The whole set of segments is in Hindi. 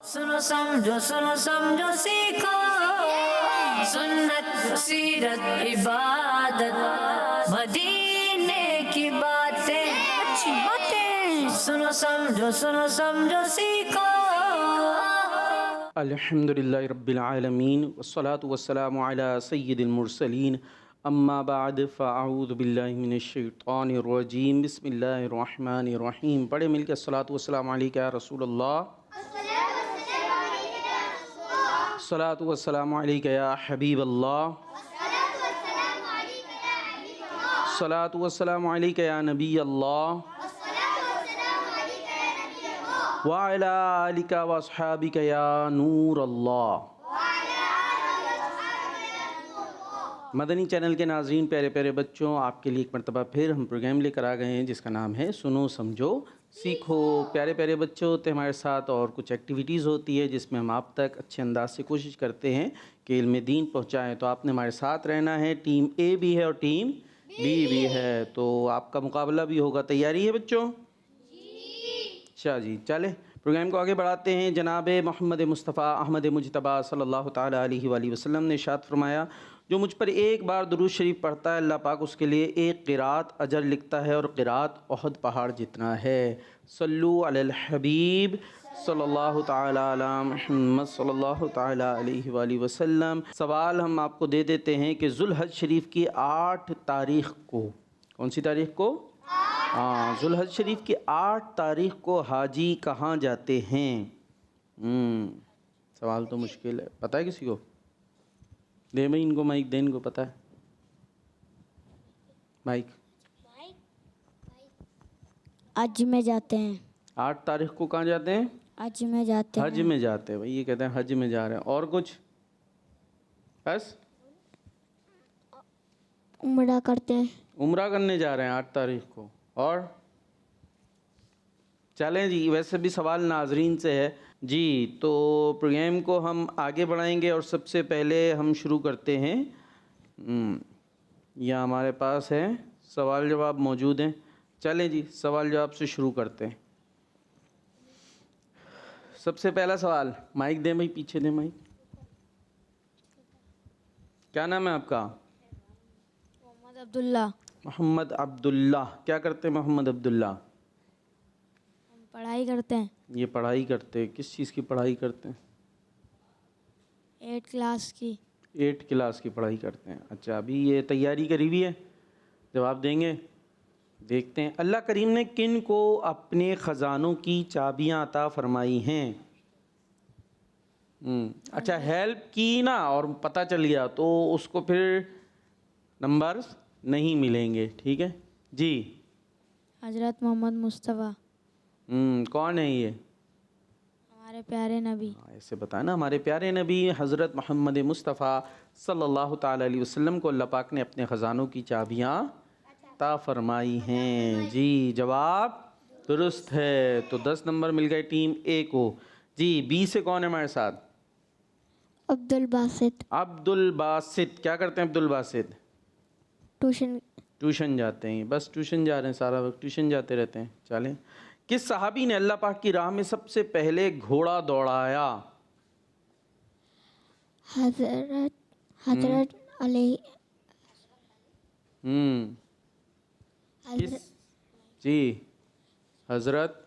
सुनो समझो सीखो सुन्नत सीरत इबादत मदीने की बातें अच्छी बातें सुनो समझो सीखो। अल्हम्दुलिल्लाहि रब्बिल आलमीन वस्सलातु वस्सलामु अला सय्यिदिल मुरसलीन अम्मा बाद फ़अऊज़ु बिल्लाहि मिनश शैतानिर रजीम बिस्मिल्लाहिर रहमानिर रहीम। पढ़े मिलके अस्सलातु वस्सलामु अलैका या रसूलल्लाह, अस्सलातु वस्सलामु अलैका या हबीबल्लाह, अस्सलातु वस्सलामु अलैका या नबियल्लाह व अला आलिका व अस्हाबिका या नूर अल्लाह। मदनी चैनल के नाज़रीन, प्यारे प्यारे बच्चों, आपके लिए एक मरतबा फिर हम प्रोग्राम लेकर आ गए हैं जिसका नाम है सुनो समझो सीखो। प्यारे प्यारे बच्चों, तो हमारे साथ और कुछ एक्टिविटीज़ होती है जिसमें हम आप तक अच्छे अंदाज से कोशिश करते हैं कि इल्म दीन पहुँचाएँ। तो आपने हमारे साथ रहना है। टीम ए भी है और टीम बी भी है, तो आपका मुकाबला भी होगा। तैयारी है बच्चों? अच्छा जी, चले प्रोग्राम को आगे बढ़ाते हैं। जनाब मोहम्मद मुस्तफ़ा अहमद मुजतबा सल्लल्लाहु ताला अलैहि वसल्लम ने इरशाद फरमाया, जो मुझ पर एक बार दुरूद शरीफ पढ़ता है अल्लाह पाक उसके लिए एक क़िरात अजर लिखता है और क़िरात उहद पहाड़ जितना है। सल्लु अलल हबीब सल्लल्लाहु ताला अला मुहम्मद सल्लल्लाहु ताला अलैहि वसल्लम। सवाल हम आपको दे देते हैं कि ज़ुल्हज शरीफ की 8 तारीख़ को, कौन सी तारीख़ को? हाँ, ज़ुल्हज शरीफ की 8 तारीख़ को हाजी कहाँ जाते हैं? सवाल तो मुश्किल है, पता है किसी को? दे भाई इनको माइक, दे इनको पता है माइक। हज में जाते हैं। 8 तारीख़ को कहाँ जाते हैं? हज में जाते हज हैं। में जाते हैं भाई, ये कहते हैं हज में जा रहे हैं। और कुछ? बस उम्रा करते हैं। उम्रा करने जा रहे हैं 8 तारीख़ को। और चलें जी, वैसे भी सवाल नाजरीन से है जी, तो प्रोग्राम को हम आगे बढ़ाएंगे और सबसे पहले हम शुरू करते हैं। यह हमारे पास है, सवाल जवाब मौजूद हैं। चलें जी, सवाल जवाब से शुरू करते हैं। सबसे पहला सवाल, माइक दें भाई, पीछे दें माइक। क्या नाम है आपका? मोहम्मद अब्दुल्ला। मोहम्मद अब्दुल्ला। क्या करते हैं मोहम्मद अब्दुल्ला? हम पढ़ाई करते हैं। ये पढ़ाई करते हैं, किस चीज़ की पढ़ाई करते हैं? 8 क्लास की। 8 क्लास की पढ़ाई करते हैं। अच्छा, अभी ये तैयारी करी हुई है, जवाब देंगे। देखते हैं, अल्लाह करीम ने किन को अपने ख़जानों की चाबियां अता फरमाई हैं? अच्छा, हेल्प की ना और पता चल गया तो उसको फिर नंबर्स नहीं मिलेंगे, ठीक है जी। हज़रत मोहम्मद मुस्तफ़ा। कौन है ये? हमारे प्यारे नबी। ऐसे बताया ना, हमारे प्यारे नबी हज़रत मोहम्मद मुस्तफ़ा सल्लल्लाहु ताला अलैहि वसल्लम को अल्लाह पाक ने अपने ख़जानों की चाबियाँ अता फरमाई हैं जी। जवाब दुरुस्त है, तो 10 नंबर मिल गए टीम ए को जी। बी से कौन है हमारे साथ? अब्दुल बासित। अब्दुल बासित। क्या करते हैं अब्दुल बासित? ट्यूशन जाते हैं, बस ट्यूशन जा रहे हैं, सारा वक्त ट्यूशन जाते रहते हैं। चलें, किस सहाबी ने अल्लाह पाक की राह में सबसे पहले घोड़ा दौड़ाया? हज़रत अली। किस जी? हज़रत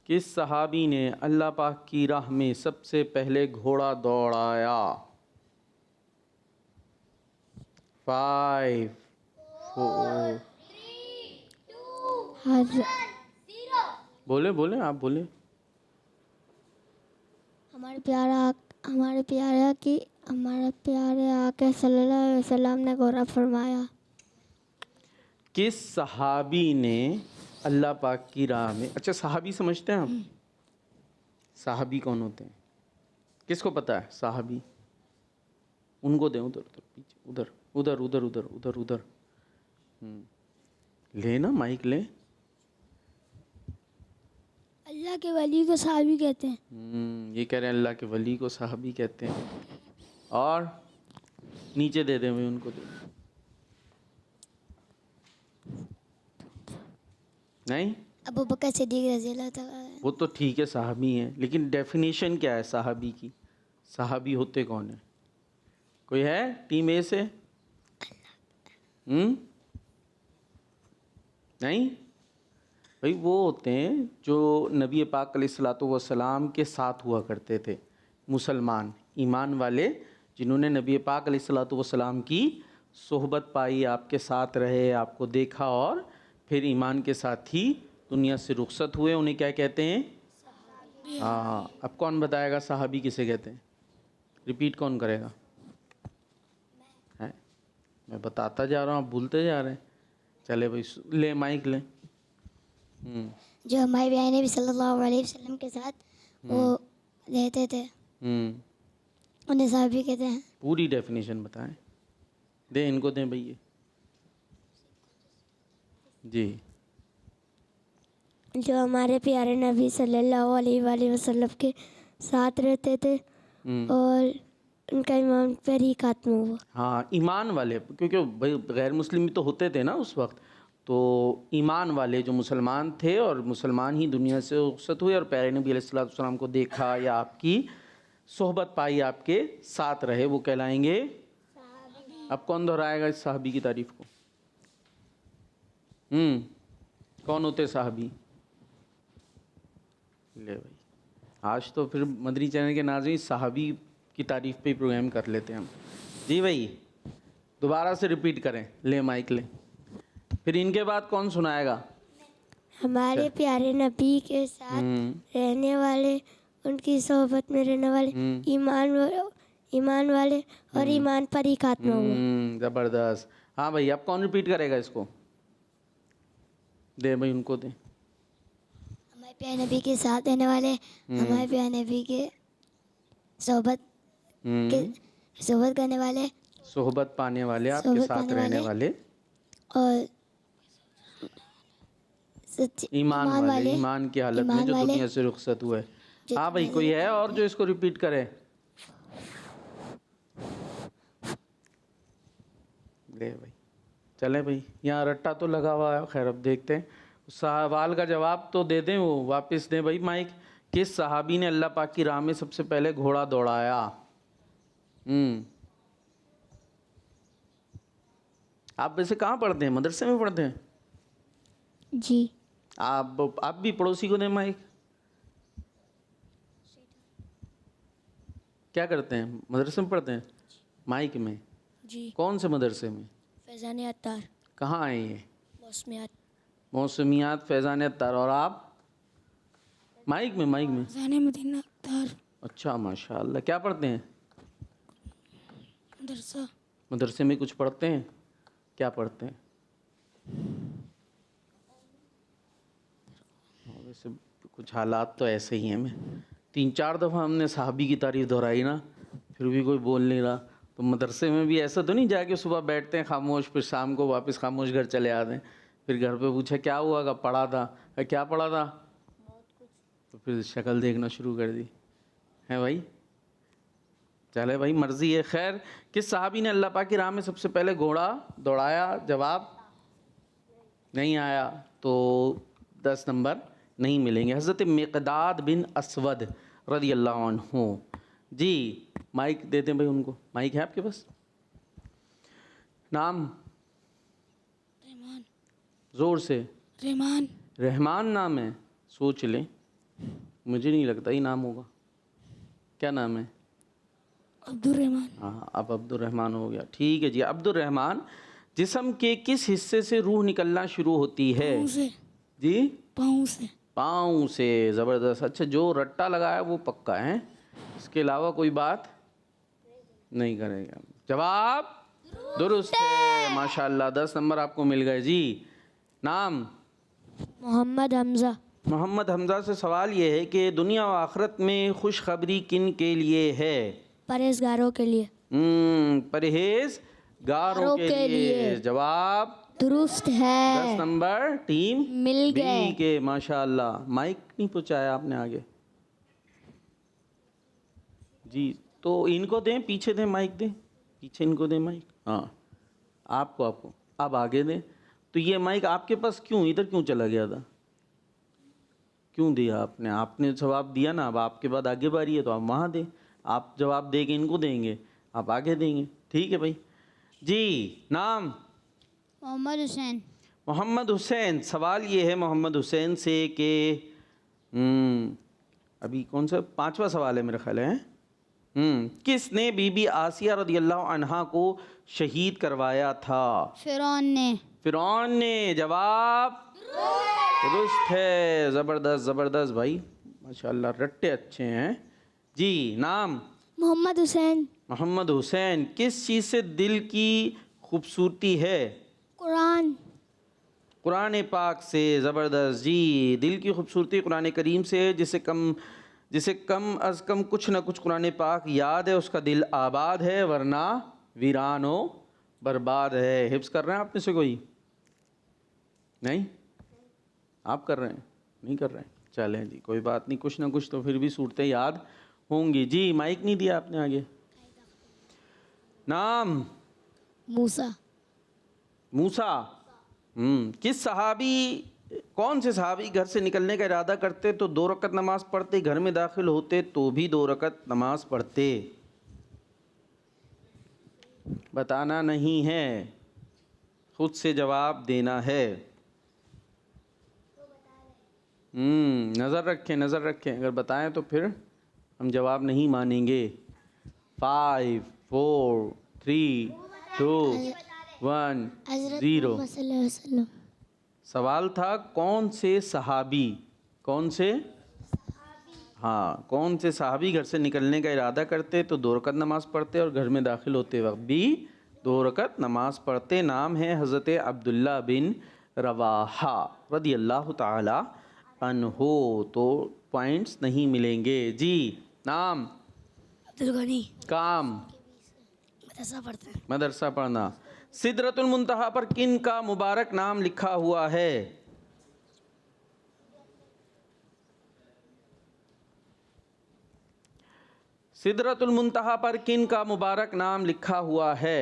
किस सहाबी ने अल्लाह पाक की राह में सबसे पहले घोड़ा दौड़ाया? 5 4 बोले बोले, आप बोले। हमारे प्यारे आका सल्लल्लाहु अलैहि वसल्लम ने घोड़ा फरमाया। किस सहाबी ने अल्लाह पाक की राह में, अच्छा सहाबी समझते हैं आप? सहाबी कौन होते हैं? किसको पता है सहाबी? उनको दें, उधर उधर पीछे, उधर उधर उधर उधर उधर उधर। ले ना माइक ले। अल्लाह के वली को सहाबी कहते हैं। ये कह रहे हैं अल्लाह के वली को सहाबी कहते हैं। और नीचे दे दें, मैं उनको दे नहीं। अबू बकर सिद्दीक रज़ी अल्लाह तआला अन्हु। वो तो ठीक है, सहाबी हैं, लेकिन डेफिनेशन क्या है सहाबी की? सहाबी होते कौन है? कोई है टीम ए से? नहीं भाई, वो होते हैं जो नबी पाक अलैहिस्सलातु वस्सलाम के साथ हुआ करते थे, मुसलमान ईमान वाले, जिन्होंने नबी पाक अलैहिस्सलातु वस्सलाम की सोहबत पाई, आपके साथ रहे, आपको देखा और फिर ईमान के साथ ही दुनिया से रुखसत हुए, उन्हें क्या कहते हैं? हाँ, अब कौन बताएगा सहाबी किसे कहते हैं? रिपीट कौन करेगा? है, मैं बताता जा रहा हूँ, आप भूलते जा रहे हैं। चले भाई, ले माइक ले। जो हमारे प्यारे नबी सल्लल्लाहु अलैहि वसल्लम के साथ वो रहते थे, उन्हें सहाबी कहते हैं। पूरी डेफिनेशन बताएं, दे इनको दें भैया जी। जो हमारे प्यारे नबी सल्लल्लाहु अलैहि वसल्लम के साथ रहते थे और उनका ईमान पर ही खात्मा हुआ। हाँ, ईमान वाले, क्योंकि भाई गैर मुस्लिम भी तो होते थे ना उस वक्त, तो ईमान वाले जो मुसलमान थे और मुसलमान ही दुनिया से रुखसत हुए और प्यारे नबी अलैहिस्सलातु वस्सलाम को देखा या आपकी सोहबत पाई, आपके साथ रहे, वो कहलाएंगे। अब कौन दोहराएगा इस साहबी की तारीफ को? कौन होते साहबी? ले भाई, आज तो फिर मदनी चैनल के नाज़रीन साहबी की तारीफ पे ही प्रोग्राम कर लेते हैं हम। जी भाई, दोबारा से रिपीट करें, ले माइक ले, फिर इनके बाद कौन सुनाएगा? हमारे प्यारे नबी के साथ रहने वाले, उनकी सोहबत में रहने वाले, ईमान वाले और ईमान पर ही खात्मा हुआ। ज़बरदस्त। हाँ भाई, अब कौन रिपीट करेगा इसको? दे भाई, उनको दे। हमारे प्यारे नबी के साथ रहने वाले, हमारे प्यारे नबी के सोहबत करने वाले, सोहबत पाने वाले, आपके साथ रहने वाले और ईमान वाले, ईमान की हालत में जो दुनिया से रुखसत हुए। हाँ भाई, कोई है और जो इसको रिपीट करे? ले भाई, चले भाई, यहाँ रट्टा तो लगा हुआ है। खैर, अब देखते हैं, सवाल का जवाब तो दे दें, वो वापस दें भाई माइक। किस सहाबी ने अल्लाह पाक की राह में सबसे पहले घोड़ा दौड़ाया? आप वैसे कहाँ पढ़ते हैं? मदरसे में पढ़ते हैं? जी। आप भी पड़ोसी को दें माइक। क्या करते हैं? मदरसे में पढ़ते हैं? माइक में? जी। कौन से मदरसे में? फैज़ान अत्तार। कहाँ आए ये? मौसमियात। मौसमियात फैज़ान अत्तार। और आप? माइक में, माइक में। फैज़ान मदीना अत्तार। अच्छा, माशाअल्लाह। क्या पढ़ते हैं? मदरसा। मदरसे में कुछ पढ़ते हैं? क्या पढ़ते हैं? वैसे कुछ हालात तो ऐसे ही हैं। मैं 3-4 दफ़ा हमने साहबी की तारीफ़ दोहराई ना, फिर भी कोई बोल नहीं रहा। तो मदरसे में भी ऐसा तो नहीं जाके सुबह बैठते हैं खामोश, फिर शाम को वापस खामोश घर चले आते हैं। फिर घर पे पूछा क्या हुआ? का पढ़ा था। क्या पढ़ा था? तो फिर शक्ल देखना शुरू कर दी है भाई। चले भाई, मर्ज़ी है। खैर, किस सहाबी ने अल्लाह पाक की राह में सबसे पहले घोड़ा दौड़ाया? जवाब नहीं आया तो 10 नंबर नहीं मिलेंगे। हज़रत मिक़दाद बिन असवद रज़ी अल्लाह अन्हु। जी, माइक देते हैं भाई उनको। माइक है आपके पास? नाम? रहमान। ज़ोर से। रहमान। रहमान नाम है? सोच लें, मुझे नहीं लगता ही नाम होगा। क्या नाम है? अब्दुर्रहमान। हाँ, अब अब्दुर्रहमान हो गया। ठीक है जी। अब्दुर्रहमान, जिस्म के किस हिस्से से रूह निकलना शुरू होती है? पाँव से। जी, पाँव से। पाँव से। ज़बरदस्त। अच्छा, जो रट्टा लगाया वो पक्का है, इसके अलावा कोई बात नहीं करेगा। जवाब दुरुस्त है, माशाल्लाह। 10 नंबर आपको मिल गए जी। नाम? मोहम्मद हमज़ा। मोहम्मद हमज़ा से सवाल ये है कि दुनिया व आखिरत में खुशखबरी किन के लिए है? परहेजगारों के लिए। परहेजगारों के लिए। जवाब दुरुस्त है। 10 नंबर टीम मिल बी गए। के। माशाल्लाह। माइक नहीं पहुंचाया आपने आगे जी, तो इनको दें, पीछे दें माइक, दें पीछे, इनको दें माइक। हाँ, आपको अब आगे दें। तो ये माइक आपके पास क्यों, इधर क्यों चला गया था? क्यों दिया आपने? आपने जवाब दिया ना, अब आपके बाद आगे बारी है तो आप वहाँ दें। आप जवाब देंगे इनको देंगे, आप आगे देंगे। ठीक है भाई जी। नाम? मोहम्मद हुसैन। मोहम्मद हुसैन। सवाल ये है मोहम्मद हुसैन से कि अभी कौन सा 5वां सवाल है मेरा ख्याल है। किसने बीबी आसिया रदियल्लाहु अन्हा को शहीद करवाया था? फिरौन ने। फिरौन ने। जवाब दुरुस्त है। ज़बरदस्त ज़बरदस्त भाई, माशाल्लाह रट्टे अच्छे हैं जी। नाम? मोहम्मद हुसैन। मोहम्मद हुसैन। किस चीज़ से दिल की खूबसूरती है? कुरान। कुरान पाक से। ज़बरदस्त जी। दिल की खूबसूरती कुरान करीम से है। जिसे कम अज़ कम कुछ ना कुछ कुरान पाक याद है उसका दिल आबाद है, वरना वीरान हो बर्बाद है। हिफ्ज़ कर रहे हैं आप में से कोई? नहीं? आप कर रहे हैं? नहीं कर रहे हैं? चलें जी, कोई बात नहीं, कुछ ना कुछ तो फिर भी सूरतें याद होंगी जी। माइक नहीं दिया आपने आगे। नाम? मूसा। मूसा। किस सहाबी, कौन से सहाबी घर से निकलने का इरादा करते तो 2 रकत नमाज पढ़ते, घर में दाखिल होते तो भी 2 रकत नमाज पढ़ते? बताना नहीं है, खुद से जवाब देना है। नज़र रखें, नज़र रखें, अगर बताएं तो फिर हम जवाब नहीं मानेंगे। 5 4 3 2 1 0। सवाल था कौन से सहाबी, कौन से, हाँ, कौन से सहाबी घर से निकलने का इरादा करते तो 2 रकत नमाज पढ़ते और घर में दाखिल होते वक्त भी 2 रकत नमाज पढ़ते? नाम है हज़रत अब्दुल्ला बिन रवाहा रदियल्लाहु ताला अन्हो। तो पॉइंट्स नहीं मिलेंगे जी। नाम? अब्दुल गनी। काम? मदरसा पढ़ते हैं। मदरसा पढ़ना। सिदरतुल मुंतहा पर किन का मुबारक नाम लिखा हुआ है? सिदरतुल मुंतहा पर किन का मुबारक नाम लिखा हुआ है?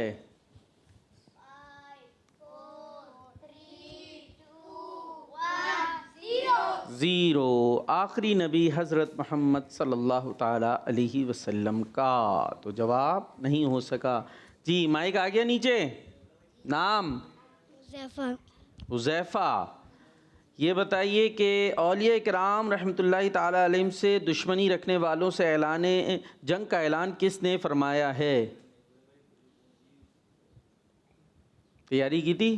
0। आखिरी नबी हज़रत मोहम्मद सल्लल्लाहु ताला अलैहि वसल्लम का। तो जवाब नहीं हो सका जी। माइक आ गया नीचे। नाम? हुज़ैफ़ा। ये बताइए कि औलिया किराम रहमतुल्लाहि ताला अलैहिम से दुश्मनी रखने वालों से जंग का ऐलान किसने फरमाया है? तैयारी की थी?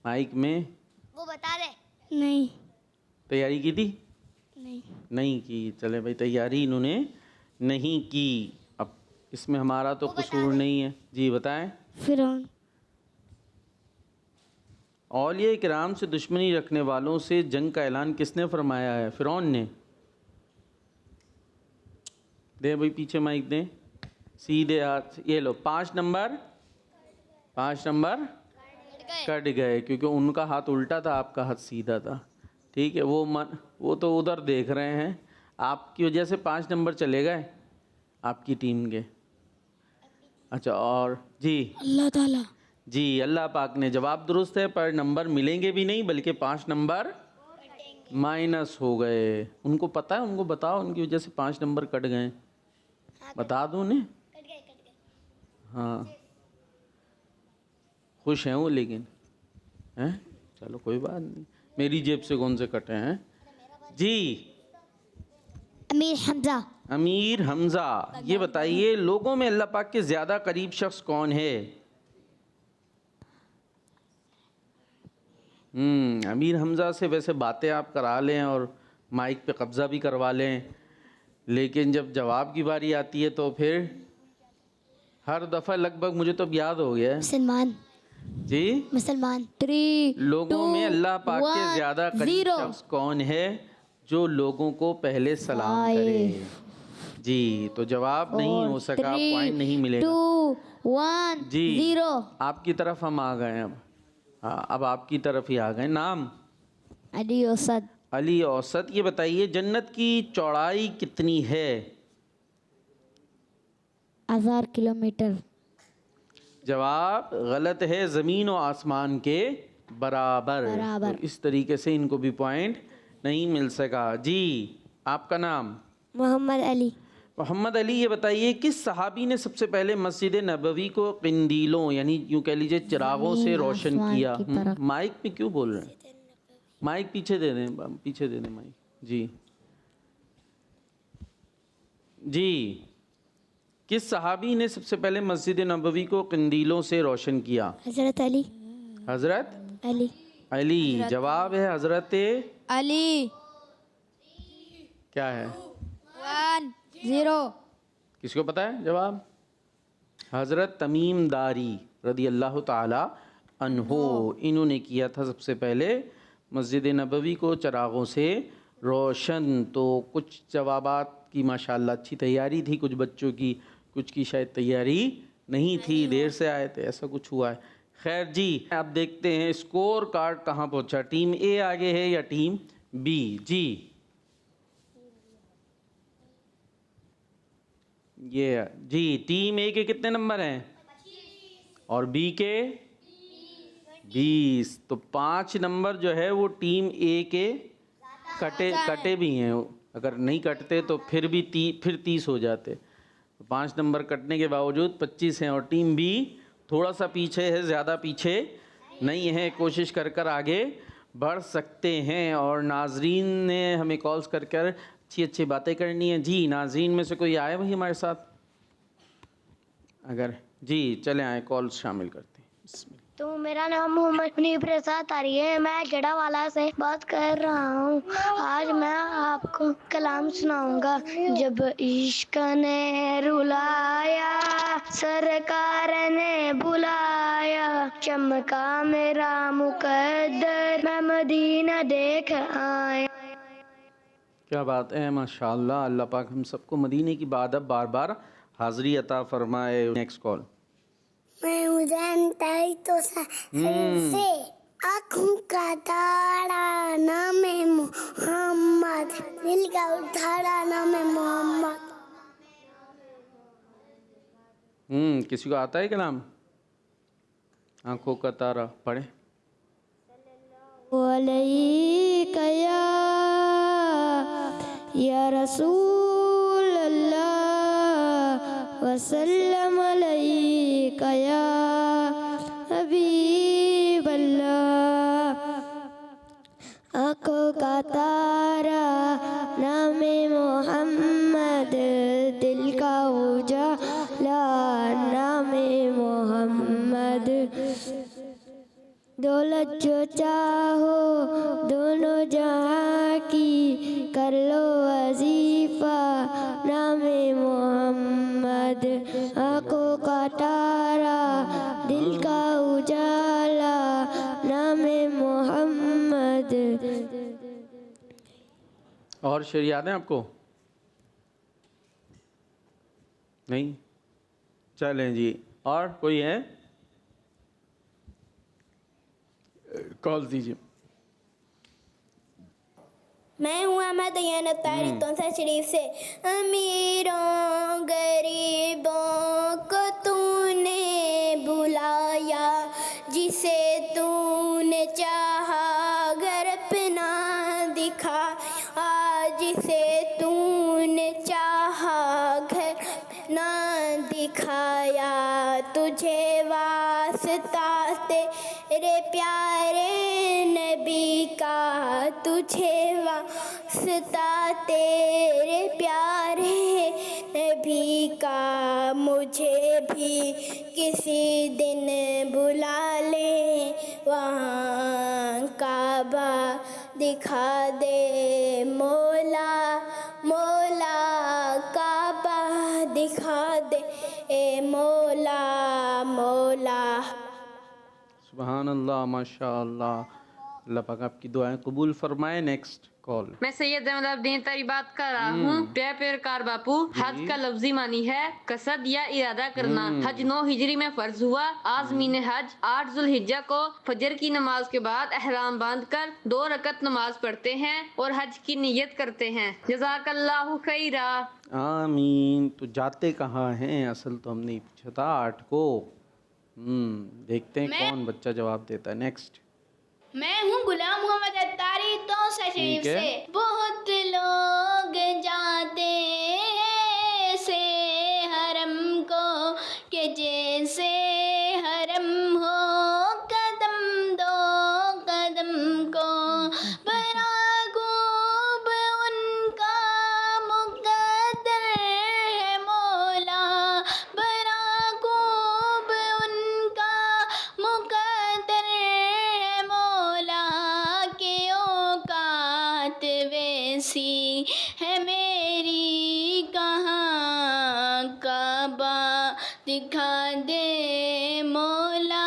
माइक में वो बता दे। नहीं। तैयारी की थी? नहीं। नहीं की। चले भाई, तैयारी इन्होंने नहीं की। अब इसमें हमारा तो कसूर नहीं है जी। बताएं। फिरौन। औलिया किराम से दुश्मनी रखने वालों से जंग का ऐलान किसने फरमाया है? फिरौन ने। दे भाई पीछे माइक दें, सीधे हाथ। ये लो 5 नंबर, 5 नंबर कट गए क्योंकि उनका हाथ उल्टा था, आपका हाथ सीधा था। ठीक है, वो तो उधर देख रहे हैं, आपकी वजह से 5 नंबर चले गए आपकी टीम के। अच्छा, और जी अल्लाह ताला। जी, अल्लाह पाक ने। जवाब दुरुस्त है, पर नंबर मिलेंगे भी नहीं बल्कि 5 नंबर माइनस हो गए। उनको पता है, उनको बताओ, उनकी वजह से 5 नंबर कट गए। बता दो उन्हें। हाँ, खुश हैं वो, लेकिन हैं, चलो कोई बात नहीं, मेरी जेब से कौन से कटे हैं जी। अमीर हमजा। अमीर हमजा। ये बताइए लोगों में अल्लाह पाक के ज़्यादा करीब शख्स कौन है? अमीर हमजा से वैसे बातें आप करा लें और माइक पे कब्ज़ा भी करवा लें, लेकिन जब जवाब की बारी आती है तो फिर हर दफ़ा लगभग, मुझे तो अब याद हो गया है मुसलमान। जी। मुसलमान। 3 लोगों में अल्लाह पाक के ज़्यादा करीब शख्स कौन है जो लोगों को पहले सलाम करे? जी, तो जवाब नहीं हो सका, पॉइंट नहीं मिलेगा। 2 1 जी 0। आपकी तरफ हम आ गए अब। हाँ, अब आपकी तरफ ही आ गए। नाम? अली औसत। अली औसत। ये बताइए जन्नत की चौड़ाई कितनी है? 1000 किलोमीटर। जवाब गलत है, ज़मीन और आसमान के बराबर। तो इस तरीके से इनको भी पॉइंट नहीं मिल सका। जी, आपका नाम? मोहम्मद अली। मोहम्मद अली, ये बताइए किस सहाबी ने सबसे पहले मस्जिद नबवी को किंदीलों यानी यूँ कह लीजिए चिरागों से रोशन किया? माइक में क्यों बोल रहे हैं? माइक पीछे दे दें, पीछे दे दें माइक। जी जी, किस सहाबी ने सबसे पहले मस्जिद नबवी को किंदीलों से रोशन किया? हज़रत अली। हज़रत अली। अली। जवाब है हज़रत अली। क्या है? 1-0। किसको पता है जवाब? हज़रत तमीम दारी रदी अल्लाह ताला अन्हो, इन्होंने किया था सबसे पहले मस्जिद नबवी को चिरागों से रोशन। तो कुछ जवाबात की माशाल्लाह अच्छी तैयारी थी कुछ बच्चों की, कुछ की शायद तैयारी नहीं थी, देर से आए थे, ऐसा कुछ हुआ है। खैर जी, अब देखते हैं स्कोर कार्ड कहाँ पहुँचा। टीम ए आगे है या टीम बी? जी ये जी, टीम ए के कितने नंबर हैं और बी के 20। तो 5 नंबर जो है वो टीम ए के कटे भी हैं। अगर नहीं कटते तो फिर भी 30 हो जाते। तो 5 नंबर कटने के बावजूद 25 हैं। और टीम बी थोड़ा सा पीछे है, ज़्यादा पीछे नहीं है, कोशिश कर आगे बढ़ सकते हैं। और नाजरीन ने हमें कॉल्स कर अच्छी बातें करनी है। जी, नाजरीन में से कोई आए वही हमारे साथ? अगर जी चले आए, कॉल्स शामिल करते हैं। तो मेरा नाम मोहम्मद मुनीब प्रसाद तारी है, मैं जड़ा वाला से बात कर रहा हूँ। आज मैं आपको कलाम सुनाऊंगा। जब इश्क ने रुलाया, सरकार ने बुलाया, चमका मेरा मुकद्दर, मैं मदीना देख आया। क्या बात है, माशाल्लाह। अल्लाह पाक हम सबको मदीने की बादब बार बार हाज़री अता फरमाए। Next call. मैं उजान ताई तो से आँखों का तारा, नाम है मोहम्मद, दिल का उठाड़ा, नाम है मोहम्मद। किसी को आता है कलाम? आँखों का तारा पढ़े। अलैका या रसूल अल्लाह, वसल्लम अलैका या हबीब अल्लाह। आँखों का तारा, नाम मोहम्मद, दिल का उजाला, नाम मोहम्मद। दौलत जो चाहो दोनों जहाँ की, कर लो वजीफा, नाम मोहम्मद। आँखों का तारा, दिल का उजाला, नाम मोहम्मद। और शेर याद है आपको? नहीं? चलें जी, और कोई है? कॉल दीजिए। मैं हूँ अहमद अय्यान अत्तारी तौसा शरीफ से। अमीरों गरीबों को तूने बुलाया, जिसे तूने चाहा घर अपना दिखा, जिसे तूने चाहा घर अपना दिखाया। तुझे वास्ता तेरे प्यारे नबी का, तुझे वास्ता तेरे प्यारे नबी का। मुझे भी किसी दिन बुला ले, वहाँ काबा दिखा दे मौला, मौला काबा दिखा दे ए मौला, मौला। सुभान अल्लाह, माशाअल्लाह। अल्लाह पाक आपकी दुआएं कबूल फरमाए। Next call. मैं सैयद अहमद तारी बात कर रहा हूँ। प्यार कार बापू, हज का लफ्जी मानी है कसद या इरादा करना। हज 9 हिजरी में फर्ज हुआ। आज़मीन हज 8 जुल्हिज्जा को फजर की नमाज के बाद एहराम बांधकर 2 रकत नमाज पढ़ते हैं और हज की नियत करते हैं। जज़ाकल्लाहु खैरा। आमीन। तो जाते कहाँ हैं? असल तो हमने पूछा था 8 को। देखते हैं कौन बच्चा जवाब देता है। नेक्स्ट। मैं हूँ गुलाम मोहम्मद अत्तारी तो शरीफ ठीक है। से। बहुत लोग जाते हैं से हरम को कि जैसे हरम हो कदम दो कदम को, बरागूब उनका मुकद्दर है मौला, बरागूब उनका मुकद्दर है मौला, के औकात वैसी है मेरी कहाँ काबा दिखा दे मौला,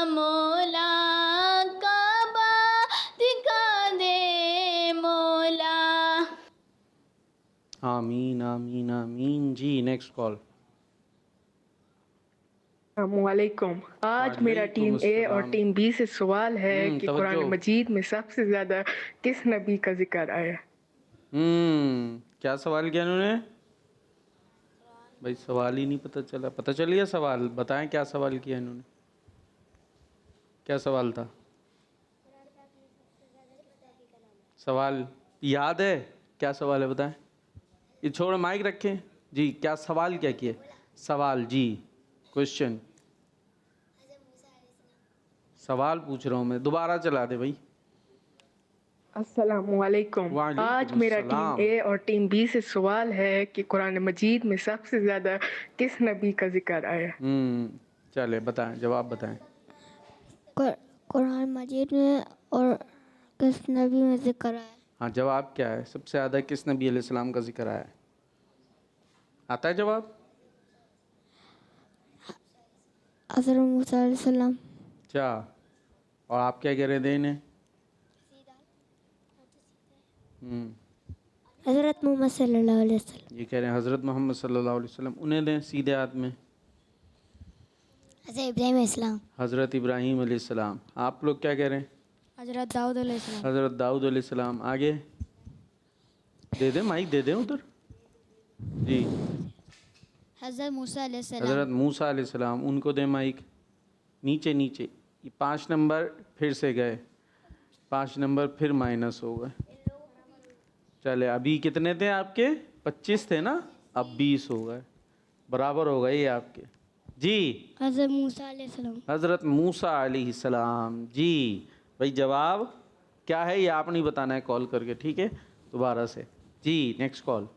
मौला काबा दिखा दे मौला। आमीन आमीन आमीन। जी नेक्स्ट कॉल। वालेकुम। आज मेरा टीम ए और टीम बी से सवाल है कि तवज्जो। कुरान मजीद में सबसे ज्यादा किस नबी का जिक्र आया? क्या सवाल किया उन्होंने? भाई सवाल ही नहीं पता चला। पता चल गया सवाल? बताएं क्या सवाल किया इन्होंने। क्या सवाल था? सवाल याद है? क्या सवाल है बताएं। ये छोड़ माइक रखें। जी क्या सवाल क्या किए? सवाल जी क्वेश्चन सवाल पूछ रहा हूँ मैं। दोबारा चला दे भाई। अस्सलामुअलैकुम। वालेकुम आज मेरा अस्सलाम। टीम ए और टीम बी से सवाल है कि कुरान मजीद में सबसे ज्यादा किस नबी का जिक्र आया? चले बताएं, जवाब बताएं। कुरान मजीद में और किस नबी में जिक्र है? हाँ जवाब क्या है? सबसे ज़्यादा किस नबी अलैहिस्सलाम का जिक्र आया है? आता है जवाब? हज़रत मूसा अलैहिस्सलाम। क्या? और आप क्या कह रहे थे इन्हें? हज़रत मोहम्मद सल्लल्लाहु अलैहि वसल्लम। ये कह रहे हैं हज़रत मोहम्मद सल्लल्लाहु अलैहि वसल्लम। उन्हें दें सीधे हाथ में। हज़रत इब्राहीम अलैहिस्सलाम। हज़रत इब्राहीम अलैहिस्सलाम। आप लोग क्या कह रहे हैं? हजरत दाऊद अलैहिस्सलाम। हज़रत दाऊद अलैहिस्सलाम। आगे दे दें, माइक दे दें उधर। जी हजरत मूसा अलैहिस्सलाम। हज़रत मूसा अलैहिस्सलाम। उनको दें माइक। नीचे नीचे। ये 5 नंबर फिर से गए। 5 नंबर फिर माइनस हो गए। चले अभी कितने थे आपके? 25 थे ना, अब 20 हो गए। बराबर हो गए ये आपके। जी हज़रत मूसा अलैहिस्सलाम। हज़रत मूसा अलैहिस्सलाम। जी भाई जवाब क्या है ये आप नहीं बताना है कॉल करके, ठीक है? दोबारा से। जी नेक्स्ट कॉल।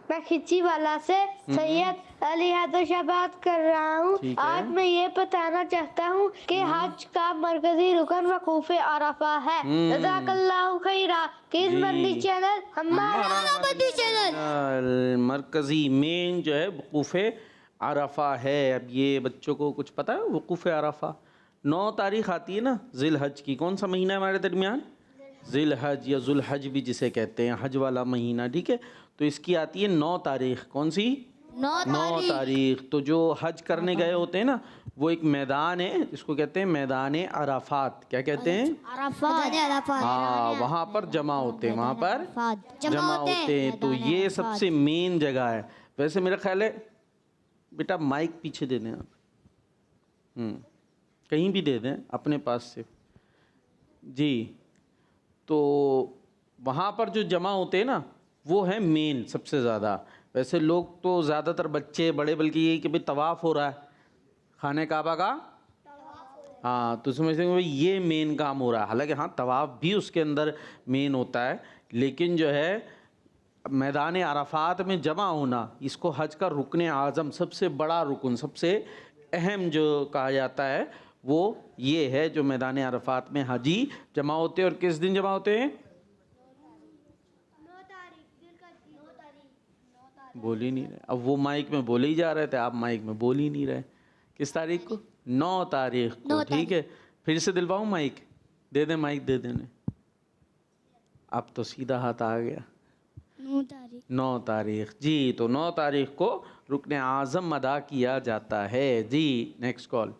मैं खिची वाला से सैयद अली हैदर बात कर रहा हूँ। ठीक है। आज मैं ये बताना चाहता हूँ कि हज का मरकजी रुकन वकूफ अरफा है। जज़ाकल्लाहु खैरा। किस जी। बंदी चैनल हमारा बंदी चैनल मरकज़ी मेन जो है वकूफ़ अरफा है। अब ये बच्चों को कुछ पता है वकूफ़ अरफा? 9 तारीख आती है ना ज़िल हज की। कौन सा महीना है हमारे दरमियान? ज़िल हज या ज़ुल हज भी जिसे कहते हैं, हज वाला महीना, ठीक है? तो इसकी आती है 9 तारीख। कौन सी? 9 तारीख। तो जो हज करने गए होते हैं ना, वो एक मैदान है, इसको कहते हैं मैदान अराफात। क्या कहते हैं? अरफात। हाँ वहाँ पर जमा होते हैं, वहाँ पर जमा होते हैं। तो ये सबसे मेन जगह है। वैसे मेरा ख्याल है बेटा माइक पीछे दे दें आप। कहीं भी दे दें अपने पास से। जी तो वहाँ पर जो जमा होते हैं ना वो है मेन सबसे ज़्यादा। वैसे लोग तो ज़्यादातर बच्चे बड़े बल्कि यही कि भाई तवाफ़ हो रहा है खाने काबा का। हाँ तो समझते हैं भाई ये मेन काम हो रहा है। हालांकि हाँ तवाफ़ भी उसके अंदर मेन होता है, लेकिन जो है मैदान अराफात में जमा होना, इसको हज का रुकन आज़म, सबसे बड़ा रुकन, सबसे अहम जो कहा जाता है वो ये है जो मैदान अराफात में हाजी जमा होते हैं। और किस दिन जमा होते हैं? बोल ही नहीं रहे। अब वो माइक में बोले ही जा रहे थे, आप माइक में बोल ही नहीं रहे। किस तारीख को? 9 तारीख को, ठीक है? फिर से दिलवाऊँ माइक? दे दें माइक, दे देने। अब तो सीधा हाथ आ गया। 9 तारीख। जी तो 9 तारीख को रुकन आज़म अदा किया जाता है। जी नेक्स्ट कॉल।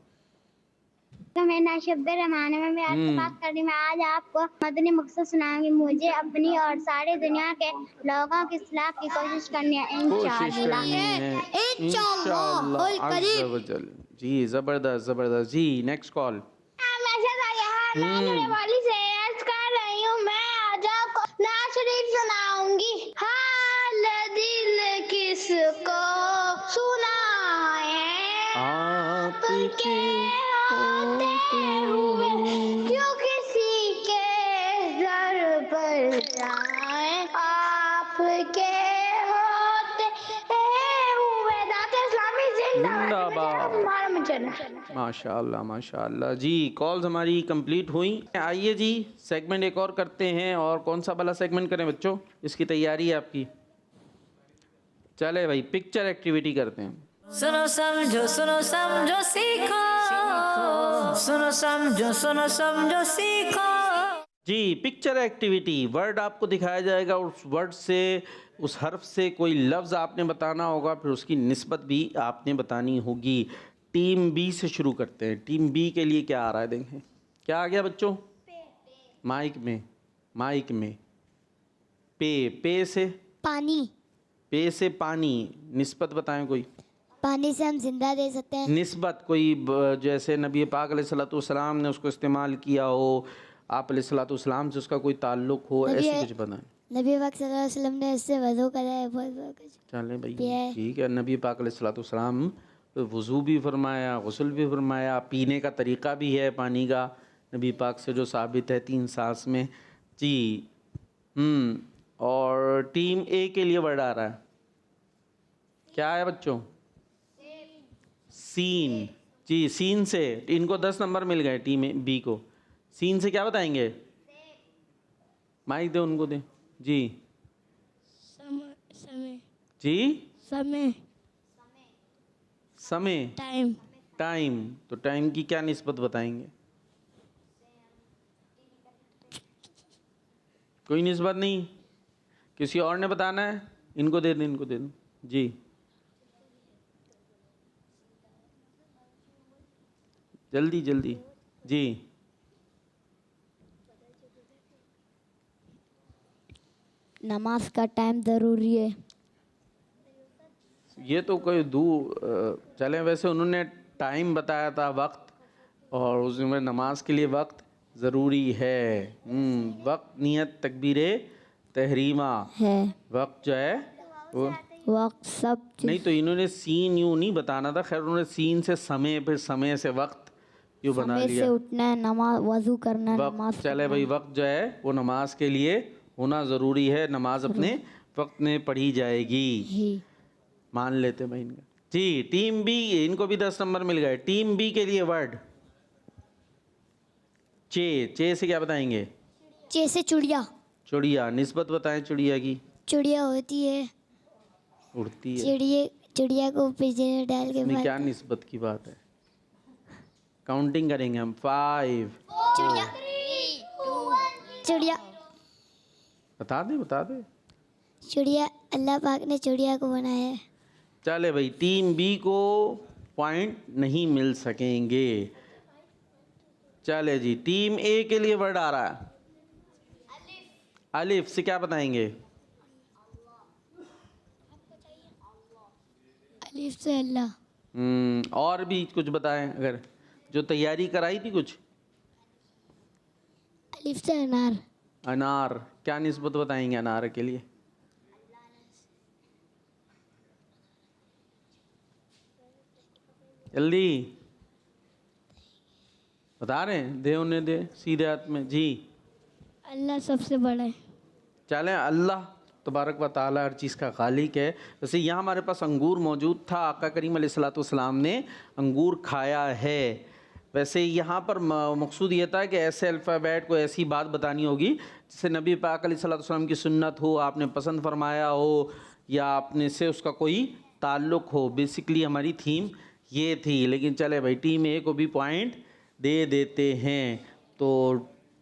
तो मेरा नाम शब्द रहमान है। मैं आपसे बात कर रही हूँ। मैं आज आपको मदनी मकसद सुनाऊंगी। मुझे अपनी और सारी दुनिया के लोगों की इस्लाह की कोशिश करनी है इंशाअल्लाह। इंशाअल्लाह अज़्ज़ व जल। जी ज़बरदस्त ज़बरदस्त। जी नेक्स्ट कॉल। मैं मेरे वाली से अर्ज कर रही हूँ। मैं आज आपको नात शरीफ सुनाऊंगी। हाल दिल किसको सुनाए आपके होते हुए, क्यों किसी के दर पर जाए आपके होते हुए। दाते इस्लामी जिंदाबाद। हमारा मचन। माशाल्लाह माशाल्लाह जी। कॉल्स हमारी कंप्लीट हुई। आइए जी सेगमेंट एक और करते हैं। और कौन सा वाला सेगमेंट करें बच्चों? इसकी तैयारी है आपकी? चले भाई पिक्चर एक्टिविटी करते हैं। सुनो समझो सीखो, सुनो समझो सीखो। जी पिक्चर एक्टिविटी। वर्ड आपको दिखाया जाएगा, उस वर्ड से उस हर्फ से कोई लफ्ज़ आपने बताना होगा, फिर उसकी निस्बत भी आपने बतानी होगी। टीम बी से शुरू करते हैं। टीम बी के लिए क्या आ रहा है देखें। क्या आ गया बच्चों? माइक में पे से पानी। पे से पानी। निस्बत बताएं कोई। पानी से हम जिंदा दे सकते हैं। निस्बत कोई जैसे नबी पाक अलैहिस्सलाम ने उसको इस्तेमाल किया हो, आप अलैहिस्सलाम से उसका कोई ताल्लुक हो, ऐसे कुछ बताएं। नबी पाक सल्लल्लाहु अलैहि वसल्लम ने इससे वज़ू करा है, बहुत कुछ। चलें भाई पिया। ठीक है। नबी पाक अलैहिस्सलाम वज़ू भी फरमाया, गुस्ल भी फरमाया, पीने का तरीक़ा भी है पानी का नबी पाक से जो साबित है 3 सांस में जी। और टीम ए के लिए वर्ड आ रहा है। क्या है बच्चों? सीन जी। सीन से इनको 10 नंबर मिल गए टीम बी को। सीन से क्या बताएंगे? माइक दे उनको दे जी। समय जी समय समय टाइम टाइम। तो टाइम की क्या निस्बत बताएंगे? कोई निस्बत नहीं? किसी और ने बताना है? इनको दे दो जी। जल्दी जी। नमाज का टाइम ज़रूरी है। ये तो कोई चले। वैसे उन्होंने टाइम बताया था, वक्त, और उसमें नमाज के लिए वक्त ज़रूरी है। वक्त नियत तकबीर तहरीमा है। वक्त जो है वो वक्त सब नहीं। तो इन्होंने सीन यूँ नहीं बताना था। खैर उन्होंने सीन से समय, फिर समय से वक्त यूँ बना समय लिया। से उठना है, नमाज वज़ू करना है, नमाज वक्त चले भाई। वक्त जो है वो नमाज के लिए होना ज़रूरी है। नमाज अपने वक्त में पढ़ी जाएगी। ही। मान लेते भाई इनका जी। टीम बी, इनको भी 10 नंबर मिल गए। टीम बी के लिए वर्ड चे से क्या बताएंगे? चे से चिड़िया। चिड़िया। निस्बत बताएं चिड़िया की। चिड़िया होती है, उड़ती है। चिड़िया को पिंजरे में डाल के इसमें क्या निस्बत की बात है? काउंटिंग करेंगे हम। 5 चिड़िया बता दे। चिड़िया अल्लाह पाक ने चिड़िया को बनाया है। चले भाई टीम बी को पॉइंट नहीं मिल सकेंगे। चले जी। टीम ए के लिए वर्ड आ रहा है। अलिफ से क्या बताएंगे? अलिफ से अल्लाह। और भी कुछ बताएं अगर जो तैयारी कराई थी कुछ। अलिफ से अनार। अनार। क्या निस्बत बताएंगे अनार के लिए? जल्दी बता रहे हैं। दे उन्हें दे सीधे हाथ में जी। अल्लाह सबसे बड़ा है। चलें। अल्लाह तबारक व ताला हर चीज़ का खालिक है। जैसे यहाँ हमारे पास अंगूर मौजूद था, आका करीम अलैहिस्सलाम ने अंगूर खाया है। वैसे यहाँ पर मकसूद ये था कि ऐसे अल्फ़ाबेट को ऐसी बात बतानी होगी जिससे नबी पाक अलैहिस्सलाम की सुन्नत हो, आपने पसंद फरमाया हो, या आपने से उसका कोई ताल्लुक़ हो। बेसिकली हमारी थीम ये थी। लेकिन चले भाई टीम ए को भी पॉइंट दे देते हैं। तो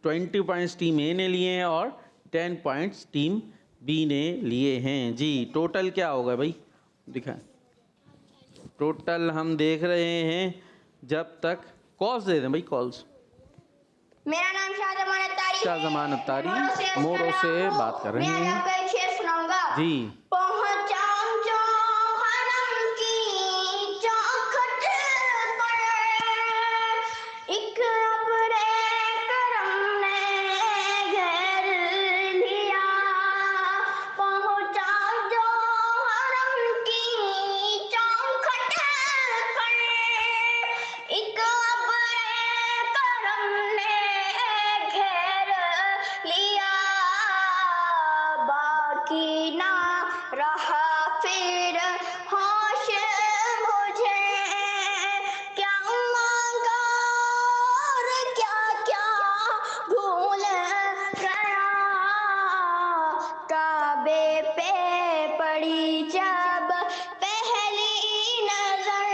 20 पॉइंट्स टीम ए ने लिए हैं और 10 पॉइंट्स टीम बी ने लिए हैं जी। टोटल क्या होगा भाई दिखाएं। टोटल हम देख रहे हैं जब तक कॉल्स दे दें भाई। कॉल्स। मेरा नाम शाहजमान अत्तारी मोरो से बात कर रहे हैं आपको एक शेर सुनाऊंगा जी। पहुंचाऊं जो हरम की चौखट पर, एक अब्रे बाकी ना रहा फिर होश मुझे, क्या मांगा और क्या क्या भूल गया, काबे पे पड़ी जब पहली नजर।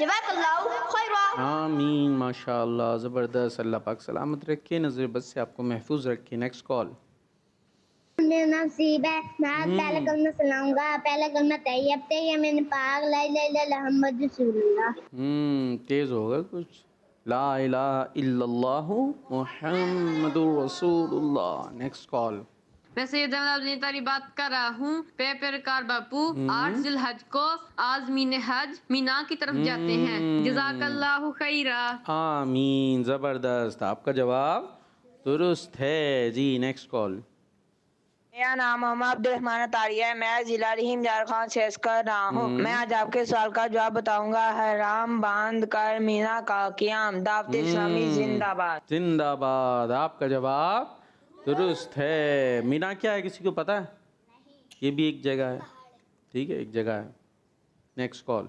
जज़ाकल्लाहु खैरा। आमीन, माशाअल्लाह, ज़बरदस्त। अल्लाह पाक सलामत रखे, नज़र बद से आपको महफूज रखे। Next call. नसीब है, मैं पहला कलमा सुनाऊंगा। पहला कलमा तैयब तैयब मैंने पाक ला इलाहा इल्लल्लाह मुहम्मद रसूलुल्लाह। तेज़ होगा कुछ। ला इलाहा इल्लल्लाहु मुहम्मदुर रसूलुल्लाह। Next call. मैं सैयद अपनी तारी बात कर रहा हूँ। पेरकार बापू 8 जिलहज को आज़मीन हज मीना की तरफ जाते हैं। जज़ाकल्लाहु खैरा। आमीन, ज़बरदस्त। आपका जवाब दुरुस्त है जी। Next call. मेरा नाम मोहम्मद अब्दुल तारिया है। मैं जिला रहीम झारखंड से कर रहा हूँ। मैं आज आपके सवाल का जवाब बताऊंगा। हराम बांध कर मीना का क़याम। दावत इस्लामी जिंदाबाद। जिंदाबाद। आपका जवाब दुरुस्त है। मीना क्या है, किसी को पता है? ये भी एक जगह है, ठीक है, एक जगह है। Next call.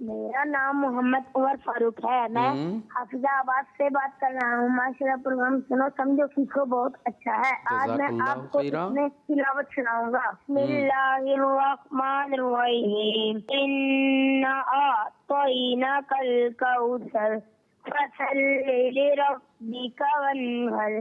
मेरा नाम मोहम्मद उमर फारूक है। मैं हाफिजाबाद से बात कर रहा हूँ। माशाल्लाह प्रोग्राम सुनो समझो सीखो बहुत अच्छा है। आज मैं आपको इसमें तिलावत सुनाऊंगा। बिस्मिल्लाहिर्रहमानिर्रहीम। इन्ना अअतैनाकल कौसर फसल्लि लिरब्बिका वन्हर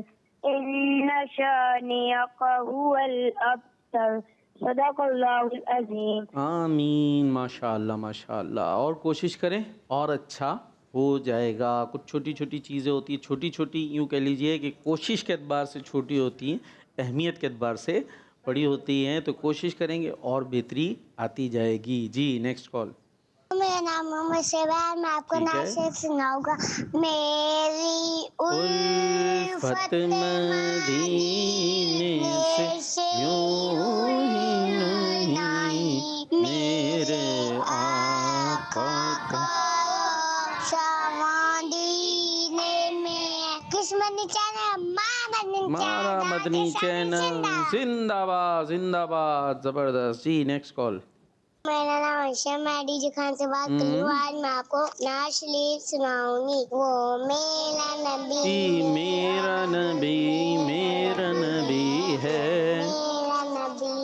इन्ना शानिअका हुवल अब्तर। सदाकल्लाहुल अज़ीम। आमीन, माशाअल्लाह माशाअल्लाह। और कोशिश करें और अच्छा हो जाएगा। कुछ छोटी छोटी चीज़ें होती हैं, छोटी छोटी यूँ कह लीजिए कि कोशिश के एतबार से छोटी होती हैं, अहमियत के एतबार से बड़ी होती हैं। तो कोशिश करेंगे और बेहतरी आती जाएगी जी। Next call. मेरा नाम मोहम्मद शेबा है। मैं आपको नाम से सुनाऊंगा। मेरी उल्फत मदीने से यूं ही नहीं, मेरे आका का शावादीने में किस्मत चैनल मारा मदनी चैनल जिंदाबाद जिंदाबाद। ज़बरदस्त जी। Next call. मेरा नाम अर्शा, मैं डीजे खान से बात कर रही हूँ। आज मैं आपको नाज शरीफ सुनाऊंगी। वो मेरा नबी मेरा नबी है, मेरा नबी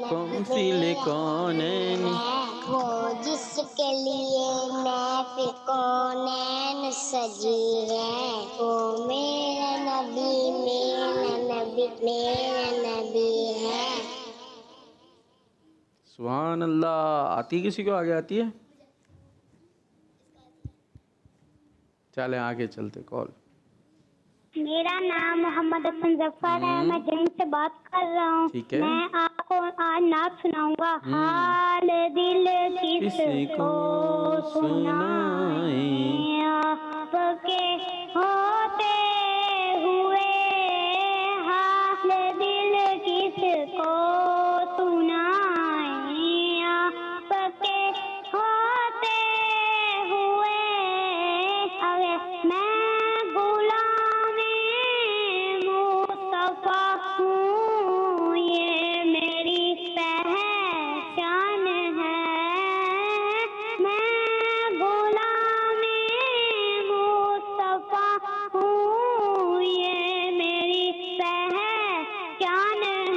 कौन कौनैन, वो जिसके लिए महफिल कौनैन सजी है। वो मेरा नबी है। सुभान अल्लाह। आती है किसी को? आगे आती है? चले आगे चलते। कॉल। मेरा नाम मोहम्मद हसन जफर है। मैं जंग से बात कर रहा हूँ। ठीक है। मैं आपको आज नात सुनाऊंगा। हाल दिल किसको सुनाए, आपके होते हुए हाल दिल किसको सुनाए, आपके होते हुए। अरे मैं गुलामे मुस्तफा हूँ, ये मेरी पहचान है। मैं गुलामे मुस्तफा हूँ, ये मेरी पहचान है।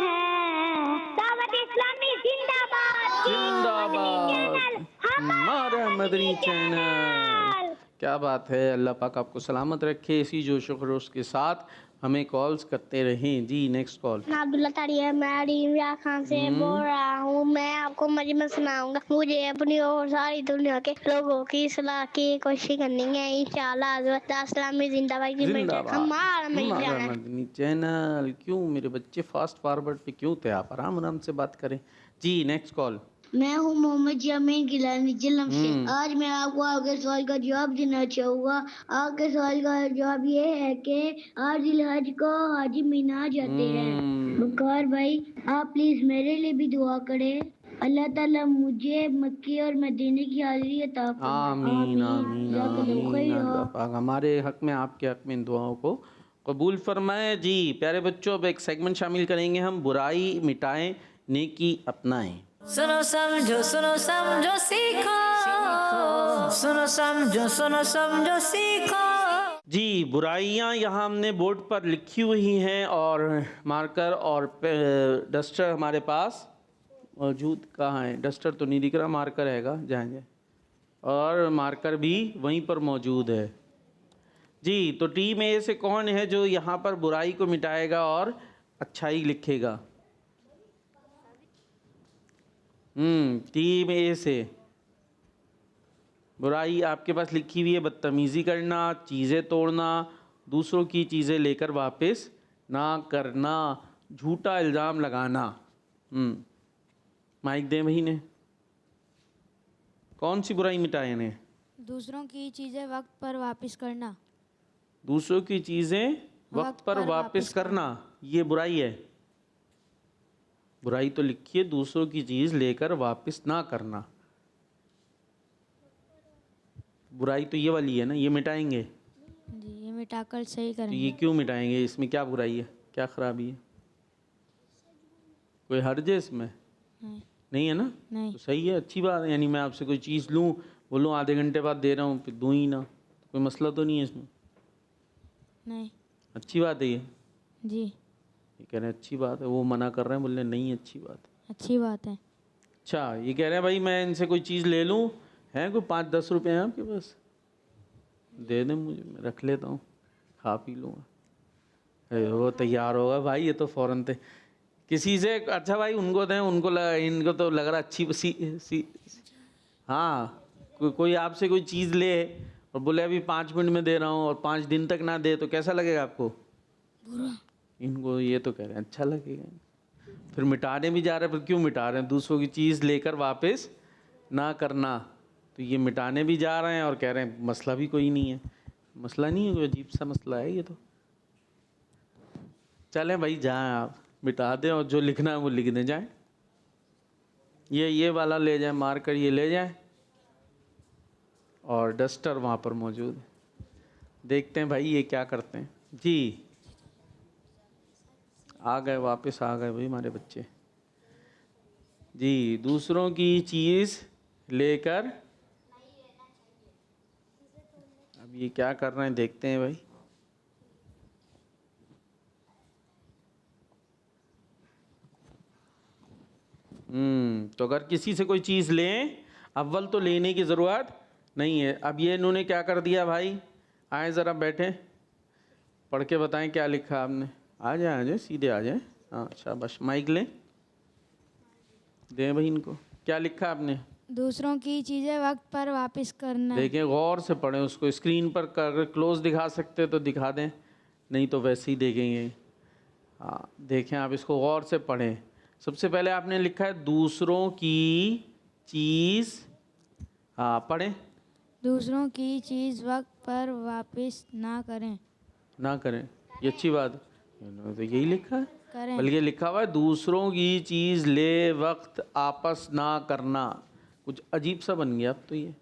दावत इस्लामी जिंदाबाद। जिंदाबाद। हमारा मदनी चैनल। क्या बात है। अल्लाह पाक आपको सलामत रखे। इसी जोश व खरोश के साथ हमें कॉल्स करते रहें जी। Next call. अब्दुल्ला तारिया, मैं इमरा खान से बोल रहा हूँ। मैं आपको मजमा सुनाऊंगा। मुझे अपनी और सारी दुनिया के लोगों की सलाह की कोशिश करनी है। इंशाअल्लाह इस्लामी जिंदाबाद की हमारा मदनी चैनल। क्यों मेरे बच्चे फास्ट फॉरवर्ड पे क्यों थे? आप आराम से बात करें जी। Next call. मैं हूँ मोहम्मद जमीन गिलानी जिलम से। आज मैं आपको आपके सवाल का जवाब देना चाहूँगा। आपके सवाल का जवाब ये है कि आज हज को हाजी मीना जाते हैं। बुखार भाई, आप प्लीज मेरे लिए भी दुआ करें। अल्लाह ताला मुझे मक्की और मदीने की हाजिरी अता फरमाए। आमीन आमीन आमीन। अल्लाह पाक हमारे हक में, आपके हक में इन दुआओं को कबूल फरमाएं जी। प्यारे बच्चों, अब एक सेगमेंट शामिल करेंगे हम, बुराई मिटाएं नेकी अपनाएं। सुनो समझो सीखो, सुनो समझो सीखो। जी, बुराइयां यहाँ हमने बोर्ड पर लिखी हुई हैं और मार्कर और डस्टर हमारे पास मौजूद। कहाँ है डस्टर? तो नहीं दिख रहा, मार्कर हैगा जहाँ जहाँ, और मार्कर भी वहीं पर मौजूद है। जी, तो टीम ए से कौन है जो यहाँ पर बुराई को मिटाएगा और अच्छाई लिखेगा? टीम ए से बुराई आपके पास लिखी हुई है, बदतमीज़ी करना, चीज़ें तोड़ना, दूसरों की चीज़ें लेकर वापस ना करना, झूठा इल्ज़ाम लगाना। माइक दें भाई ने। कौन सी बुराई मिटाए इन्हें? दूसरों की चीज़ें वक्त पर वापस करना। दूसरों की चीज़ें वक्त पर वापस करना, ये बुराई है। बुराई तो लिखिए, दूसरों की चीज़ लेकर वापस ना करना। बुराई तो ये वाली है ना, ये मिटाएंगे जी, ये मिटाकर सही तो करेंगे। ये क्यों मिटाएंगे? इसमें क्या बुराई है, क्या खराबी है? कोई हर्ज है इसमें? नहीं है ना? नहीं। तो सही है, अच्छी बात है। यानी मैं आपसे कोई चीज़ लूँ, बोलूँ आधे घंटे बाद दे रहा हूँ, फिर दूँ ही ना, तो कोई मसला तो नहीं है इसमें? नहीं। अच्छी बात है ये। जी, ये कह रहे हैं अच्छी बात है, वो मना कर रहे हैं, बोल रहे हैं नहीं अच्छी बात है। अच्छी बात है। अच्छा, ये कह रहे हैं भाई मैं इनसे कोई चीज़ ले लूँ, हैं कोई 5-10 रुपये हैं आपके पास? दे दें मुझे, मैं रख लेता हूँ, खा पी लूँगा। वो तैयार होगा भाई, ये तो फ़ौरन थे किसी से। अच्छा भाई उनको दें, इनको तो लग रहा अच्छी हाँ, कोई आपसे कोई चीज़ ले और बोले अभी 5 मिनट में दे रहा हूँ और 5 दिन तक ना दे, तो कैसा लगेगा आपको? बुरा। इनको ये तो कह रहे हैं अच्छा लगेगा। फिर मिटाने भी जा रहे हैं, पर क्यों मिटा रहे हैं? दूसरों की चीज़ लेकर वापस ना करना, तो ये मिटाने भी जा रहे हैं और कह रहे हैं मसला भी कोई नहीं है। मसला नहीं है, कोई अजीब सा मसला है ये तो। चलें भाई, जाएं आप, मिटा दें और जो लिखना है वो लिख दें, जाएं। ये वाला ले जाएं, मार्कर ये ले जाएं, और डस्टर वहाँ पर मौजूद है। देखते हैं भाई ये क्या करते हैं। जी, आ गए, वापस आ गए भाई हमारे बच्चे। जी, दूसरों की चीज़ लेकर, अब ये क्या कर रहे हैं देखते हैं भाई। तो अगर किसी से कोई चीज़ लें, अव्वल तो लेने की ज़रूरत नहीं है। अब ये इन्होंने क्या कर दिया भाई, आए ज़रा बैठे, पढ़ के बताएं क्या लिखा आपने। आ जाए सीधे आ जाए। हाँ शाबाश, माइक लें, दें भाई इनको। क्या लिखा आपने? दूसरों की चीज़ें वक्त पर वापस करना। देखें, गौर से पढ़ें उसको। स्क्रीन पर कर क्लोज दिखा सकते तो दिखा दें, नहीं तो वैसे ही देखेंगे। हाँ देखें, आप इसको गौर से पढ़ें। सबसे पहले आपने लिखा है दूसरों की चीज़। हाँ पढ़ें। दूसरों की चीज़ वक्त पर वापस ना करें। ना करें, ये अच्छी बात है। तो यही लिखा है, करें। बल्कि लिखा हुआ है दूसरों की चीज़ ले वक्त आपस ना करना। कुछ अजीब सा बन गया अब तो ये।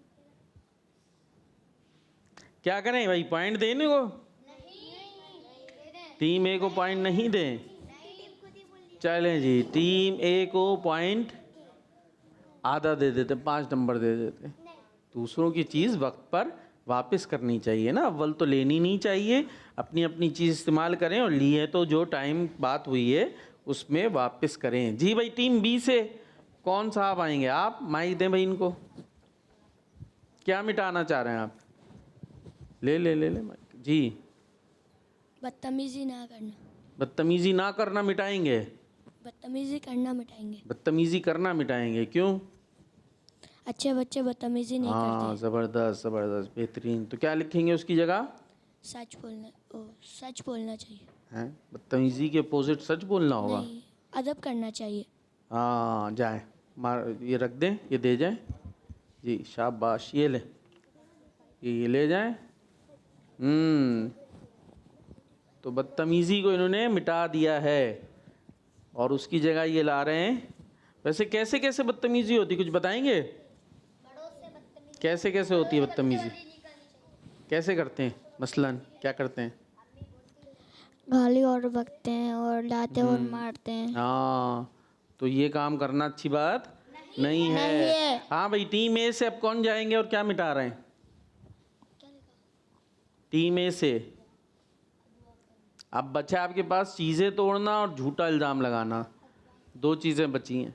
क्या करें भाई, पॉइंट देने को? टीम ए को पॉइंट नहीं दें? चलें जी, टीम ए को पॉइंट आधा दे देते, 5 नंबर दे देते। दूसरों की चीज़ वक्त पर वापस करनी चाहिए ना, अव्वल तो लेनी नहीं चाहिए। अपनी अपनी चीज़ इस्तेमाल करें, और लिए तो जो टाइम बात हुई है उसमें वापस करें। जी भाई, टीम बी से कौन साहब आएंगे? आप माइक दें भाई इनको। क्या मिटाना चाह रहे हैं आप? ले माइक जी। बदतमीजी ना करना। बदतमीजी ना करना मिटाएंगे? बदतमीजी करना मिटाएंगे। बदतमीजी करना मिटाएंगे, क्यों? अच्छे बच्चे बदतमीजी नहीं हाँ, ज़बरदस्त ज़बरदस्त, बेहतरीन। तो क्या लिखेंगे उसकी जगह? सच बोलना चाहिए। हैं, बदतमीजी के अपोजिट सच बोलना होगा। नहीं, अदब करना चाहिए। हाँ जाए, ये रख दें, ये दे जाए जी, शाबाश। ये ले, ये ले जाए। तो बदतमीज़ी को इन्होंने मिटा दिया है और उसकी जगह ये ला रहे हैं। वैसे कैसे कैसे बदतमीज़ी होती, कुछ बताएंगे? कैसे कैसे होती है बदतमीज़ी? कैसे करते हैं? मसलन क्या करते हैं? गाली और बकते हैं और डांटते और मारते हैं। हाँ, तो ये काम करना अच्छी बात नहीं है। हाँ भाई, टीम ए से अब कौन जाएंगे और क्या मिटा रहे हैं? टीम ए से अब बचा आपके पास चीज़ें तोड़ना और झूठा इल्ज़ाम लगाना, 2 चीज़ें बची हैं।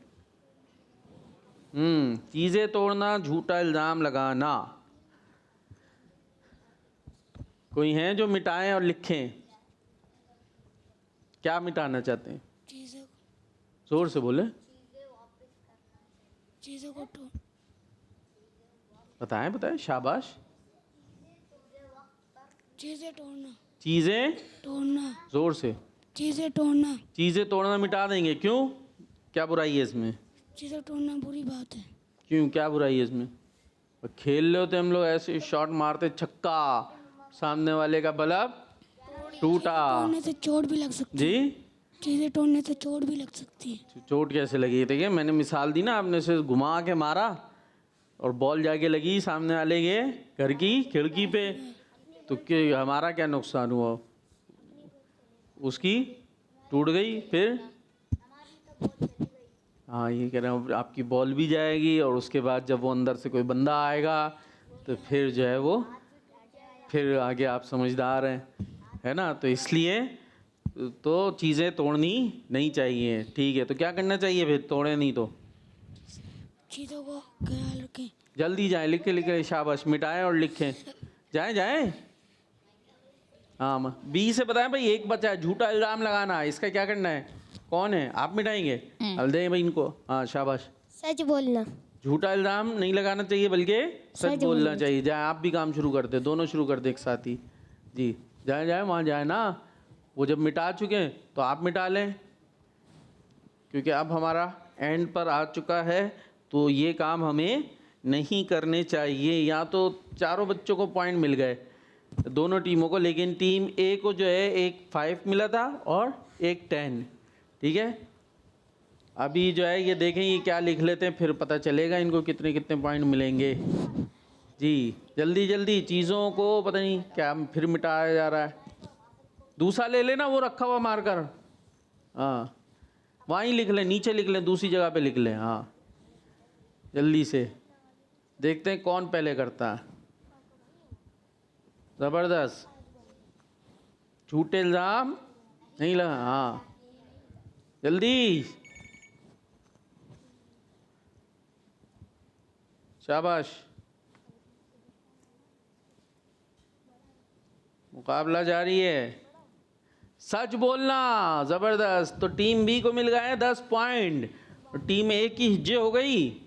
चीज़ें तोड़ना, झूठा इल्ज़ाम लगाना। कोई हैं जो मिटाएं और लिखें? क्या मिटाना चाहते हैं? चीज़ों जोर से बोले। चीज़ों को बताएं बताएं, शाबाश। चीज़ें तोड़ना, चीज़ें तोड़ना, जोर से। चीज़ें तोड़ना, चीज़ें तोड़ना मिटा देंगे। क्यों, क्या बुराई है इसमें? चीज़ें तोड़ना बुरी बात है। क्यों, क्या बुराई है इसमें? खेल रहे होते हम लोग, ऐसे शॉट मारते, छक्का, सामने वाले का बल्ब टूटा। तोड़ने से चोट भी लग सकती है। जी, चीज़ें तोड़ने से चोट भी लग सकती है। चोट कैसे लगी? देखिए मैंने मिसाल दी ना, आपने से घुमा के मारा और बॉल जाके लगी सामने वाले के घर की खिड़की पे, तो हमारा क्या नुकसान हुआ? उसकी टूट गई। फिर हाँ, ये कह रहा हूँ आपकी बॉल भी जाएगी और उसके बाद जब वो अंदर से कोई बंदा आएगा तो फिर जो है वो फिर आगे आप समझदार हैं, है ना? तो इसलिए तो चीज़ें तोड़नी नहीं चाहिए। ठीक है, तो क्या करना चाहिए फिर? तोड़े नहीं तो चीज़ों को ख्याल रखें। जल्दी जाएं, लिखे लिखे, शाबाश, मिटाएं और लिखें। जाएं जाएं। हाँ, बी से बताएं भाई, एक बचा है, झूठा इल्ज़ाम लगाना। इसका क्या करना है? कौन है? आप मिटाएंगे? अब दें भाई इनको। हाँ, शाबाश। सच बोलना। झूठा इल्ज़ाम नहीं लगाना चाहिए बल्कि सच बोलना चाहिए। जाए आप भी काम शुरू कर दे, दोनों शुरू कर दे एक साथ ही। जी, जाए जाए वहाँ जाए ना। वो जब मिटा चुके हैं तो आप मिटा लें, क्योंकि अब हमारा एंड पर आ चुका है, तो ये काम हमें नहीं करने चाहिए। या तो चारों बच्चों को पॉइंट मिल गए, दोनों टीमों को, लेकिन टीम ए को जो है एक 5 मिला था और एक 10। ठीक है, अभी जो है ये देखें, ये क्या लिख लेते हैं, फिर पता चलेगा इनको कितने कितने पॉइंट मिलेंगे। जी, जल्दी जल्दी, चीज़ों को पता नहीं क्या फिर मिटाया जा रहा है। दूसरा ले लेना, वो रखा हुआ मारकर। हाँ, वहीं लिख लें, नीचे लिख लें, दूसरी जगह पे लिख लें। हाँ, जल्दी से देखते हैं कौन पहले करता है। ज़बरदस्त, झूठे इल्ज़ाम नहीं लगा। हाँ, जल्दी, शाबाश, मुकाबला जारी है। सच बोलना, ज़बरदस्त। तो टीम बी को मिल गए 10 पॉइंट और टीम ए की हिज्जे हो गई।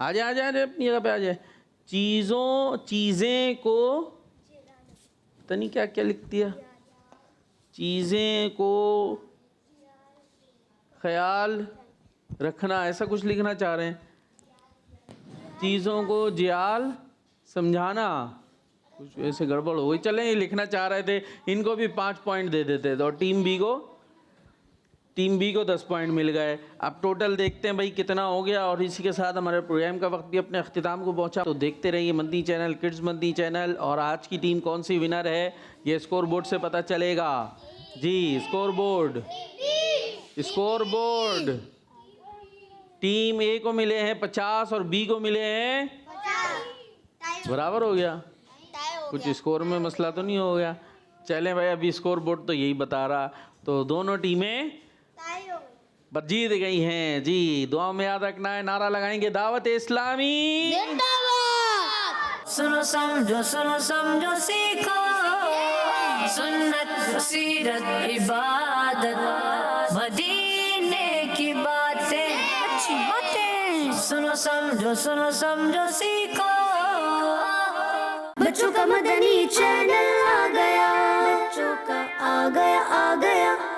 आ जाए आ जाए, अपनी जगह पे आ जाए। चीज़ें को पता नहीं क्या क्या लिख दिया। चीज़ें को ख्याल रखना, ऐसा कुछ लिखना चाह रहे हैं। चीज़ों को जियाल समझाना, कुछ ऐसे गड़बड़ हो गई। चलें, ये लिखना चाह रहे थे, इनको भी 5 पॉइंट दे देते, तो टीम बी को 10 पॉइंट मिल गए। अब टोटल देखते हैं भाई कितना हो गया। और इसी के साथ हमारे प्रोग्राम का वक्त भी अपने अख्तिताम को पहुंचा। तो देखते रहिए Madani channel, kids Madani channel. और आज की टीम कौन सी विनर है ये स्कोर बोर्ड से पता चलेगा। जी, स्कोर बोर्ड, टीम ए को मिले हैं 50 और बी को मिले हैं 50। बराबर हो गया, कुछ स्कोर में मसला तो नहीं हो गया। चलें भाई, अभी स्कोर बोर्ड तो यही बता रहा। तो दोनों टीमें जीत गई हैं। जी, दुआ में याद रखना है, नारा लगाएंगे दावत इस्लामी। सुनो समझो सीखो, सुन्नत सीरत इबादत मदीने की बातें, अच्छी बातें। सुनो समझो सीखो। बच्चों का मदनी चैनल आ गया, बच्चों का आ गया